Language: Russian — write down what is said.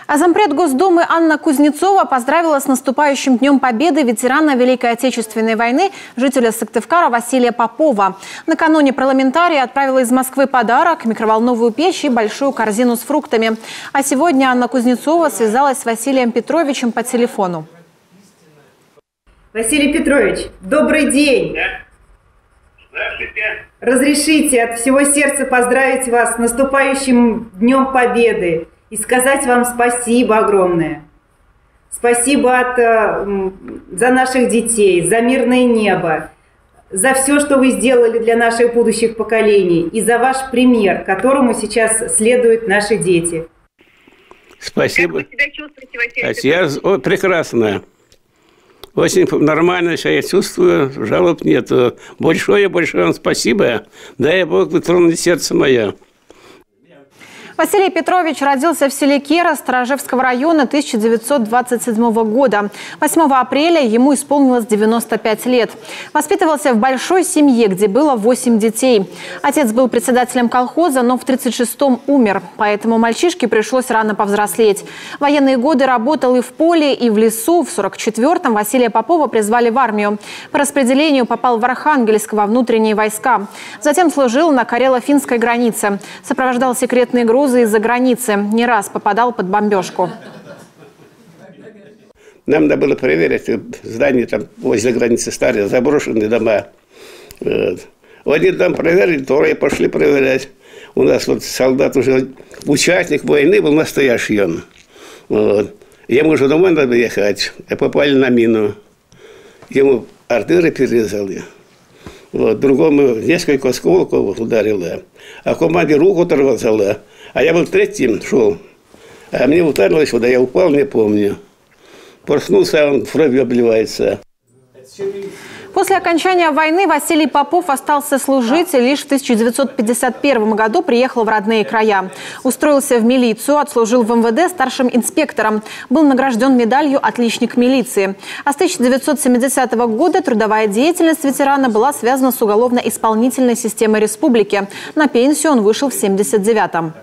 А зампред Госдумы Анна Кузнецова поздравила с наступающим Днем Победы ветерана Великой Отечественной войны, жителя Сыктывкара Василия Попова. Накануне парламентария отправила из Москвы подарок, микроволновую печь и большую корзину с фруктами. А сегодня Анна Кузнецова связалась с Василием Петровичем по телефону. Василий Петрович, добрый день! Здравствуйте. Разрешите от всего сердца поздравить вас с наступающим Днем Победы и сказать вам спасибо огромное. Спасибо за наших детей, за мирное небо, за все, что вы сделали для наших будущих поколений и за ваш пример, которому сейчас следуют наши дети. Спасибо. Как вы себя чувствуете, Василий Петрович? Я прекрасно. Очень нормально себя чувствую, жалоб нет. Большое вам спасибо. Дай Бог тронуть сердце мое. Василий Петрович родился в селе Кера Сторожевского района 1927 года. 8 апреля ему исполнилось 95 лет. Воспитывался в большой семье, где было 8 детей. Отец был председателем колхоза, но в 1936-м умер. Поэтому мальчишке пришлось рано повзрослеть. В военные годы работал и в поле, и в лесу. В 1944-м Василия Попова призвали в армию. По распределению попал в Архангельск во внутренние войска. Затем служил на карело-финской границе. Сопровождал секретные грузы из-за границы. Не раз попадал под бомбежку. Нам надо было проверить здания там возле границы, старые заброшенные дома. Вот. Один дом проверили, вторые пошли проверять. У нас вот солдат уже, участник войны был настоящий он. Вот. Ему уже домой надо ехать, и попали на мину. Ему артерии перерезали. Вот. Другому несколько осколков ударило. А команде руку оторвало. А я был третьим, шел. А мне ударилось сюда, я упал, не помню. Проснулся, он кровью обливается. После окончания войны Василий Попов остался служить и лишь в 1951 году приехал в родные края. Устроился в милицию, отслужил в МВД старшим инспектором. Был награжден медалью «Отличник милиции». А с 1970 года трудовая деятельность ветерана была связана с уголовно-исполнительной системой республики. На пенсию он вышел в 1979-м.